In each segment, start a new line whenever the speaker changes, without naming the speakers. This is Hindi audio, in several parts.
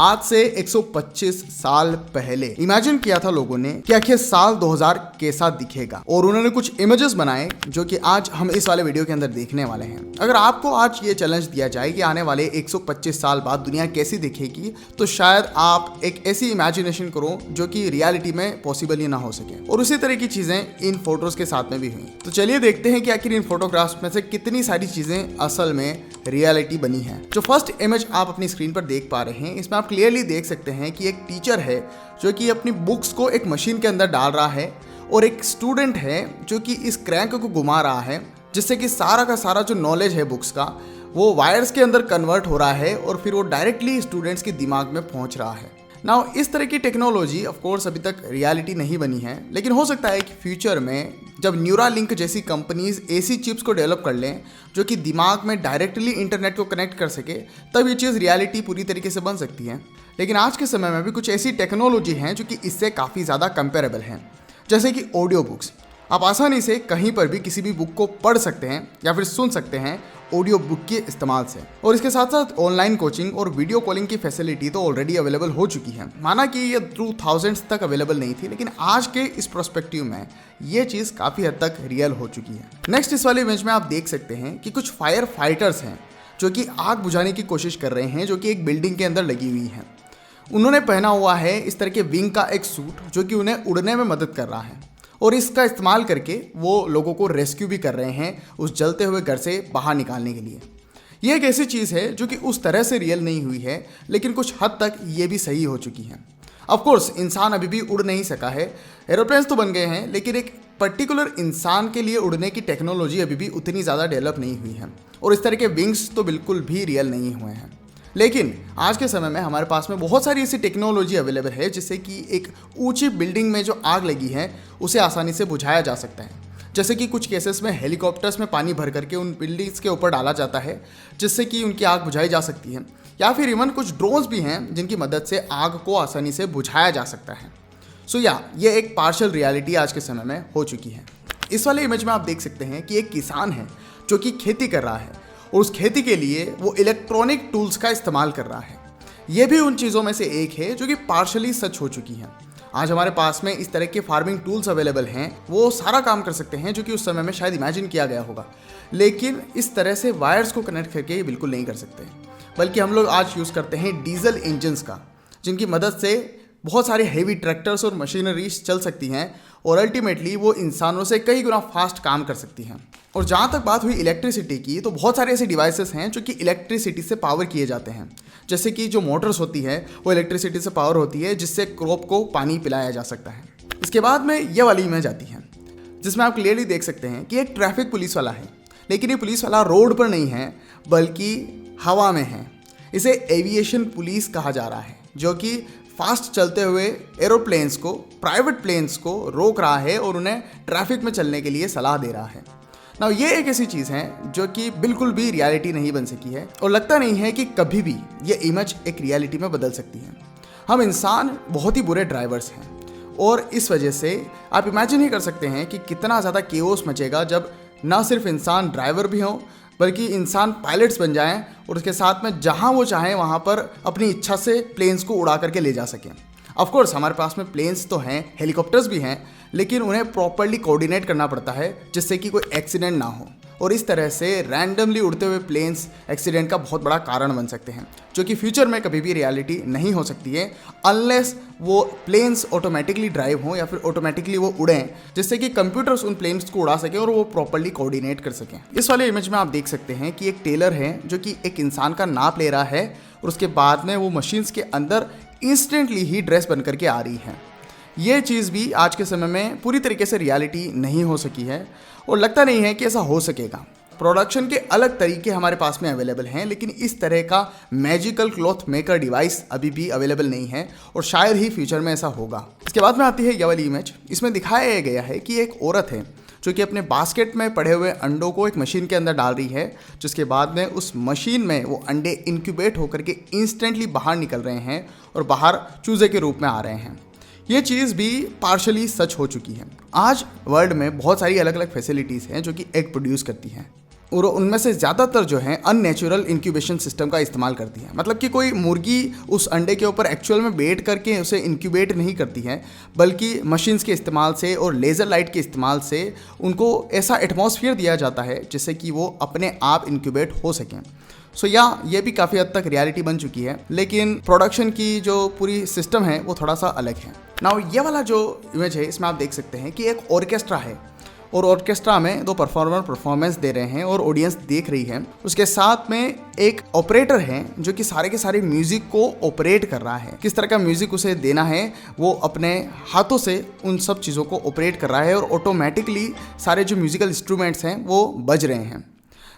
आज से 125 साल पहले इमेजिन किया था लोगों ने कि आखिर साल 2000 कैसा दिखेगा, और उन्होंने कुछ इमेजेस बनाए जो कि आज हम इस वाले वीडियो के अंदर देखने वाले हैं। अगर आपको आज ये चैलेंज दिया जाए कि आने वाले 125 साल बाद दुनिया कैसी दिखेगी, तो शायद आप एक ऐसी इमेजिनेशन करो जो कि रियलिटी में पॉसिबल ही ना हो सके। और उसी तरह की चीजें इन फोटोज के साथ में भी हुई। तो चलिए देखते हैं कि आखिर इन फोटोग्राफ्स में से कितनी सारी चीजें असल में रियलिटी बनी है। जो फर्स्ट इमेज आप अपनी स्क्रीन पर देख पा रहे हैं, इसमें आप क्लियरली देख सकते हैं कि एक टीचर है जो कि अपनी बुक्स को एक मशीन के अंदर डाल रहा है, और एक स्टूडेंट है जो कि इस क्रैंक को घुमा रहा है, जिससे कि सारा का सारा जो नॉलेज है बुक्स का वो वायर्स के अंदर कन्वर्ट हो रहा है और फिर वो डायरेक्टली स्टूडेंट्स के दिमाग में पहुंच रहा है। नाउ इस तरह की टेक्नोलॉजी ऑफ कोर्स अभी तक रियलिटी नहीं बनी है, लेकिन हो सकता है कि फ्यूचर में जब न्यूरालिंक जैसी कंपनीज ऐसी चिप्स को डेवलप कर लें जो कि दिमाग में डायरेक्टली इंटरनेट को कनेक्ट कर सके, तब ये चीज़ रियलिटी पूरी तरीके से बन सकती है। लेकिन आज के समय में भी कुछ ऐसी टेक्नोलॉजी हैं जो कि इससे काफ़ी ज़्यादा कंपेरेबल हैं, जैसे कि ऑडियो बुक्स। आप आसानी से कहीं पर भी किसी भी बुक को पढ़ सकते हैं या फिर सुन सकते हैं ऑडियो बुक के इस्तेमाल से। और इसके साथ साथ ऑनलाइन कोचिंग और वीडियो कॉलिंग की फैसिलिटी तो ऑलरेडी अवेलेबल हो चुकी है। माना कि ये 2000s तक अवेलेबल नहीं थी, लेकिन आज के इस प्रोस्पेक्टिव में ये चीज़ काफ़ी हद तक रियल हो चुकी है। नेक्स्ट इस वाले इमेज में आप देख सकते हैं कि कुछ फायर फाइटर्स हैं जो कि आग बुझाने की कोशिश कर रहे हैं, जो कि एक बिल्डिंग के अंदर लगी हुई है। उन्होंने पहना हुआ है इस तरह के विंग का एक सूट जो कि उन्हें उड़ने में मदद कर रहा है, और इसका इस्तेमाल करके वो लोगों को रेस्क्यू भी कर रहे हैं उस जलते हुए घर से बाहर निकालने के लिए। ये एक ऐसी चीज़ है जो कि उस तरह से रियल नहीं हुई है, लेकिन कुछ हद तक ये भी सही हो चुकी है। ऑफ कोर्स इंसान अभी भी उड़ नहीं सका है, एरोप्लेन्स तो बन गए हैं, लेकिन एक पर्टिकुलर इंसान के लिए उड़ने की टेक्नोलॉजी अभी भी उतनी ज़्यादा डेवलप नहीं हुई है, और इस तरह के विंग्स तो बिल्कुल भी रियल नहीं हुए हैं। लेकिन आज के समय में हमारे पास में बहुत सारी ऐसी टेक्नोलॉजी अवेलेबल है, जिससे कि एक ऊंची बिल्डिंग में जो आग लगी है उसे आसानी से बुझाया जा सकता है। जैसे कि कुछ केसेस में हेलीकॉप्टर्स में पानी भर करके उन बिल्डिंग्स के ऊपर डाला जाता है, जिससे कि उनकी आग बुझाई जा सकती है। या फिर इवन कुछ ड्रोन्स भी हैं जिनकी मदद से आग को आसानी से बुझाया जा सकता है। सो ये एक पार्शियल रियलिटी आज के समय में हो चुकी है। इस वाले इमेज में आप देख सकते हैं कि एक किसान है जो कि खेती कर रहा है, और उस खेती के लिए वो इलेक्ट्रॉनिक टूल्स का इस्तेमाल कर रहा है। ये भी उन चीज़ों में से एक है जो कि पार्शली सच हो चुकी है। आज हमारे पास में इस तरह के फार्मिंग टूल्स अवेलेबल हैं, वो सारा काम कर सकते हैं जो कि उस समय में शायद इमेजिन किया गया होगा, लेकिन इस तरह से वायर्स को कनेक्ट करके ये बिल्कुल नहीं कर सकते। बल्कि हम लोग आज यूज़ करते हैं डीजल इंजन्स का, जिनकी मदद से बहुत सारे हेवी ट्रैक्टर्स और मशीनरीज चल सकती हैं, और अल्टीमेटली वो इंसानों से कई गुना फास्ट काम कर सकती हैं। और जहाँ तक बात हुई इलेक्ट्रिसिटी की, तो बहुत सारे ऐसे डिवाइसेस हैं जो कि इलेक्ट्रिसिटी से पावर किए जाते हैं। जैसे कि जो मोटर्स होती है वो इलेक्ट्रिसिटी से पावर होती है, जिससे क्रॉप को पानी पिलाया जा सकता है। इसके बाद में ये वाली इमेज आती है, जिसमें आप क्लियरली देख सकते हैं कि एक ट्रैफिक पुलिस वाला है, लेकिन ये पुलिस वाला रोड पर नहीं है बल्कि हवा में है। इसे एविएशन पुलिस कहा जा रहा है, जो कि फास्ट चलते हुए एरोप्लेन्स को, प्राइवेट प्लेन्स को रोक रहा है और उन्हें ट्रैफिक में चलने के लिए सलाह दे रहा है। ना ये एक ऐसी चीज़ है जो कि बिल्कुल भी रियलिटी नहीं बन सकी है, और लगता नहीं है कि कभी भी ये इमेज एक रियलिटी में बदल सकती है। हम इंसान बहुत ही बुरे ड्राइवर्स हैं, और इस वजह से आप इमेजिन ही कर सकते हैं कि कितना ज़्यादा केओस मचेगा जब ना सिर्फ इंसान ड्राइवर भी हों, बल्कि इंसान पायलट्स बन जाएं, और उसके साथ में जहां वो चाहें वहां पर अपनी इच्छा से प्लेन्स को उड़ा करके ले जा सकें। ऑफ कोर्स हमारे पास में प्लेन्स तो हैं, हेलीकॉप्टर्स भी हैं, लेकिन उन्हें प्रॉपर्ली कोऑर्डिनेट करना पड़ता है जिससे कि कोई एक्सीडेंट ना हो, और इस तरह से रैंडमली उड़ते हुए प्लेन्स एक्सीडेंट का बहुत बड़ा कारण बन सकते हैं, जो कि फ्यूचर में कभी भी रियलिटी नहीं हो सकती है, अनलेस वो प्लेन्स ऑटोमेटिकली ड्राइव हों या फिर ऑटोमेटिकली वो उड़ें, जिससे कि कंप्यूटर्स उन प्लेन्स को उड़ा सकें और वो प्रॉपर्ली कोऑर्डिनेट कर सकें। इस वाले इमेज में आप देख सकते हैं कि एक टेलर है जो कि एक इंसान का नाप ले रहा है, और उसके बाद में वो मशीन्स के अंदर इंस्टेंटली ही ड्रेस बन करके आ रही है। ये चीज़ भी आज के समय में पूरी तरीके से रियलिटी नहीं हो सकी है, और लगता नहीं है कि ऐसा हो सकेगा। प्रोडक्शन के अलग तरीके हमारे पास में अवेलेबल हैं, लेकिन इस तरह का मैजिकल क्लॉथ मेकर डिवाइस अभी भी अवेलेबल नहीं है, और शायद ही फ्यूचर में ऐसा होगा। इसके बाद में आती है ये वाली इमेज। इसमें दिखाया गया है कि एक औरत है जो कि अपने बास्केट में पड़े हुए अंडों को एक मशीन के अंदर डाल रही है, जिसके बाद में उस मशीन में वो अंडे इंक्यूबेट होकर के इंस्टेंटली बाहर निकल रहे हैं और बाहर चूजे के रूप में आ रहे हैं। ये चीज़ भी पार्शली सच हो चुकी है। आज वर्ल्ड में बहुत सारी अलग अलग फैसिलिटीज़ हैं जो कि एग प्रोड्यूस करती हैं, और उनमें से ज़्यादातर जो है अननेचुरल इंक्यूबेशन सिस्टम का इस्तेमाल करती है। मतलब कि कोई मुर्गी उस अंडे के ऊपर एक्चुअल में बैठ करके उसे इंक्यूबेट नहीं करती है, बल्कि मशीन्स के इस्तेमाल से और लेज़र लाइट के इस्तेमाल से उनको ऐसा एटमॉस्फेयर दिया जाता है जिससे कि वो अपने आप इंक्यूबेट हो सकें। सो ये भी काफ़ी हद तक रियलिटी बन चुकी है, लेकिन प्रोडक्शन की जो पूरी सिस्टम है वो थोड़ा सा अलग है। नाउ ये वाला जो इमेज है इसमें आप देख सकते हैं कि एक ऑर्केस्ट्रा है और ऑर्केस्ट्रा में दो परफॉर्मर परफॉर्मेंस दे रहे हैं और ऑडियंस देख रही है। उसके साथ में एक ऑपरेटर है जो कि सारे के सारे म्यूजिक को ऑपरेट कर रहा है। किस तरह का म्यूजिक उसे देना है वो अपने हाथों से उन सब चीज़ों को ऑपरेट कर रहा है और ऑटोमेटिकली सारे जो म्यूजिकल इंस्ट्रूमेंट्स हैं वो बज रहे हैं।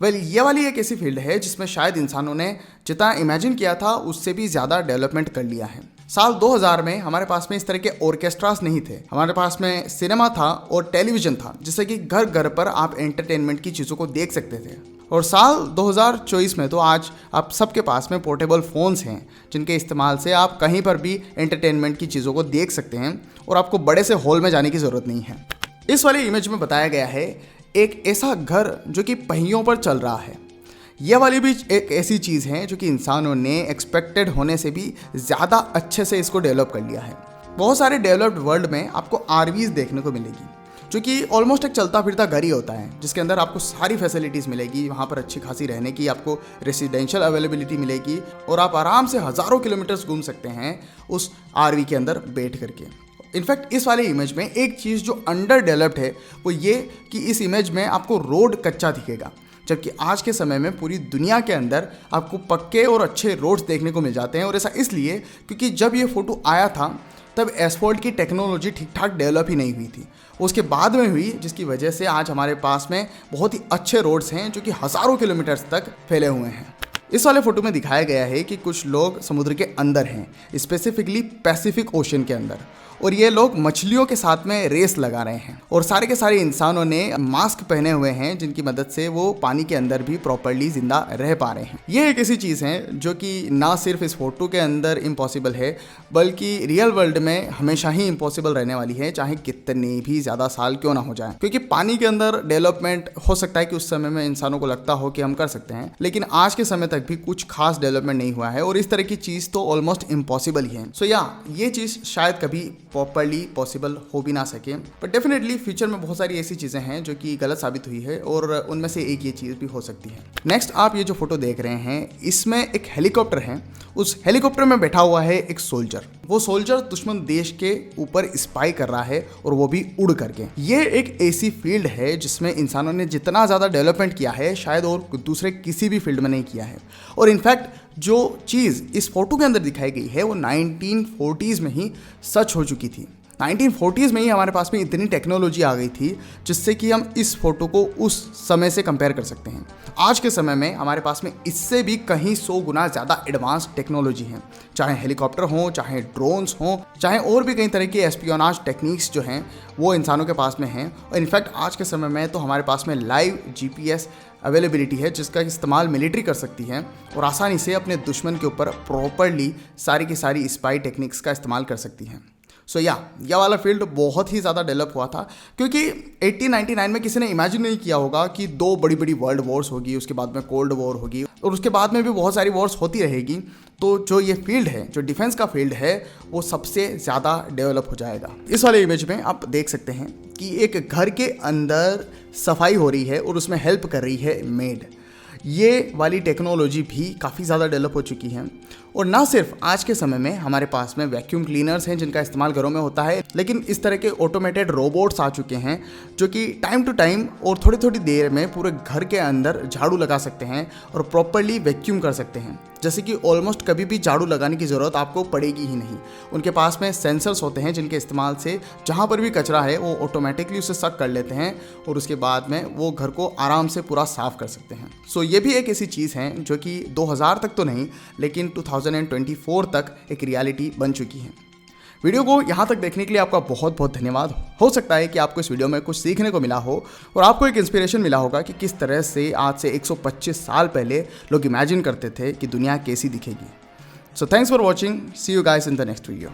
ये वाली एक ऐसी फील्ड है जिसमें शायद इंसानों ने जितना इमेजिन किया था उससे भी ज़्यादा डेवलपमेंट कर लिया है। साल 2000 में हमारे पास में इस तरह के ऑर्केस्ट्रास नहीं थे। हमारे पास में सिनेमा था और टेलीविज़न था, जिससे कि घर घर पर आप एंटरटेनमेंट की चीज़ों को देख सकते थे। और साल 2024 में तो आज आप सबके पास में पोर्टेबल फ़ोन्स हैं जिनके इस्तेमाल से आप कहीं पर भी एंटरटेनमेंट की चीज़ों को देख सकते हैं और आपको बड़े से हॉल में जाने की ज़रूरत नहीं है। इस वाली इमेज में बताया गया है एक ऐसा घर जो कि पहियों पर चल रहा है। यह वाली भी एक ऐसी चीज़ है जो कि इंसानों ने एक्सपेक्टेड होने से भी ज़्यादा अच्छे से इसको डेवलप कर लिया है। बहुत सारे डेवलप्ड वर्ल्ड में आपको आरवीज़ देखने को मिलेगी जो कि ऑलमोस्ट एक चलता फिरता घर ही होता है, जिसके अंदर आपको सारी फैसिलिटीज़ मिलेगी। वहाँ पर अच्छी खासी रहने की आपको रेसिडेंशियल अवेलेबिलिटी मिलेगी और आप आराम से हज़ारों किलोमीटर्स घूम सकते हैं उस आरवी के अंदर बैठ करके। इनफैक्ट इस वाले इमेज में एक चीज़ जो अंडर डेवलप्ड है वो ये कि इस इमेज में आपको रोड कच्चा दिखेगा, जबकि आज के समय में पूरी दुनिया के अंदर आपको पक्के और अच्छे रोड्स देखने को मिल जाते हैं। और ऐसा इसलिए क्योंकि जब ये फ़ोटो आया था तब एसफॉल्ट की टेक्नोलॉजी ठीक ठाक डेवलप ही नहीं हुई थी, उसके बाद में हुई, जिसकी वजह से आज हमारे पास में बहुत ही अच्छे रोड्स हैं जो कि हज़ारों किलोमीटर्स तक फैले हुए हैं। इस वाले फोटो में दिखाया गया है कि कुछ लोग समुद्र के अंदर हैं, स्पेसिफिकली पैसिफिक ओशन के अंदर, और ये लोग मछलियों के साथ में रेस लगा रहे हैं। और सारे के सारे इंसानों ने मास्क पहने हुए हैं जिनकी मदद से वो पानी के अंदर भी प्रॉपर्ली जिंदा रह पा रहे हैं। ये एक ऐसी चीज़ है जो कि ना सिर्फ इस फोटो के अंदर इम्पॉसिबल है बल्कि रियल वर्ल्ड में हमेशा ही इम्पॉसिबल रहने वाली है, चाहे कितने भी ज़्यादा साल क्यों ना हो जाए। क्योंकि पानी के अंदर डेवलपमेंट हो सकता है कि उस समय में इंसानों को लगता हो कि हम कर सकते हैं, लेकिन आज के समय तक भी कुछ खास डेवलपमेंट नहीं हुआ है और इस तरह की चीज़ तो ऑलमोस्ट इम्पॉसिबल ही है। सो ये चीज़ शायद कभी प्रॉपर्ली पॉसिबल हो भी ना सके, बट डेफिनेटली फ्यूचर में बहुत सारी ऐसी चीज़ें हैं जो कि गलत साबित हुई है और उनमें से एक ये चीज़ भी हो सकती है। नेक्स्ट आप ये जो फोटो देख रहे हैं इसमें एक हेलीकॉप्टर है, उस हेलीकॉप्टर में बैठा हुआ है एक सोल्जर। वो सोल्जर दुश्मन देश के ऊपर स्पाई कर रहा है और वो भी उड़ करके। ये एक ऐसी फील्ड है जिसमें इंसानों ने जितना ज़्यादा डेवलपमेंट किया है शायद और दूसरे किसी भी फील्ड में नहीं किया है। और इनफैक्ट जो चीज़ इस फोटो के अंदर दिखाई गई है वो 1940s में ही सच हो चुकी थी। 1940s में ही हमारे पास में इतनी टेक्नोलॉजी आ गई थी जिससे कि हम इस फोटो को उस समय से कंपेयर कर सकते हैं। आज के समय में हमारे पास में इससे भी कहीं 100 गुना ज़्यादा एडवांस टेक्नोलॉजी है, चाहे हेलीकॉप्टर हो, चाहे ड्रोन्स हो, चाहे और भी कई तरह के एस्पियोनाज टेक्निक्स जो हैं वो इंसानों के पास में हैं। और इनफैक्ट आज के समय में तो हमारे पास में लाइव GPS अवेलेबिलिटी है जिसका इस्तेमाल मिलिट्री कर सकती है और आसानी से अपने दुश्मन के ऊपर प्रॉपरली सारी की सारी स्पाई टेक्निक्स का इस्तेमाल कर सकती हैं। सो यह वाला फील्ड बहुत ही ज़्यादा डेवलप हुआ था क्योंकि 1899 में किसी ने इमेजिन नहीं किया होगा कि 2 बड़ी बड़ी वर्ल्ड वॉर्स होगी, उसके बाद में कोल्ड वॉर होगी और उसके बाद में भी बहुत सारी वॉर्स होती रहेगी। तो जो ये फील्ड है, जो डिफेंस का फील्ड है, वो सबसे ज़्यादा डेवलप हो जाएगा। इस वाले इमेज में आप देख सकते हैं कि एक घर के अंदर सफाई हो रही है और उसमें हेल्प कर रही है मेड। ये वाली टेक्नोलॉजी भी काफ़ी ज़्यादा डेवलप हो चुकी है। और ना सिर्फ आज के समय में हमारे पास में वैक्यूम क्लीनर्स हैं जिनका इस्तेमाल घरों में होता है, लेकिन इस तरह के ऑटोमेटेड रोबोट्स आ चुके हैं जो कि टाइम टू टाइम और थोड़ी थोड़ी देर में पूरे घर के अंदर झाड़ू लगा सकते हैं और प्रॉपरली वैक्यूम कर सकते हैं, जैसे कि ऑलमोस्ट कभी भी झाड़ू लगाने की ज़रूरत आपको पड़ेगी ही नहीं। उनके पास में सेंसर्स होते हैं जिनके इस्तेमाल से जहाँ पर भी कचरा है वो ऑटोमेटिकली उसे सक कर लेते हैं और उसके बाद में वो घर को आराम से पूरा साफ़ कर सकते हैं। सो ये भी एक ऐसी चीज़ है जो कि 2000 तक तो नहीं लेकिन 2024 तक एक रियलिटी बन चुकी है। वीडियो को यहाँ तक देखने के लिए आपका बहुत बहुत धन्यवाद। हो सकता है कि आपको इस वीडियो में कुछ सीखने को मिला हो और आपको एक इंस्पिरेशन मिला होगा कि किस तरह से आज से 125 साल पहले लोग इमेजिन करते थे कि दुनिया कैसी दिखेगी। So thanks for watching, see you guys in the next video.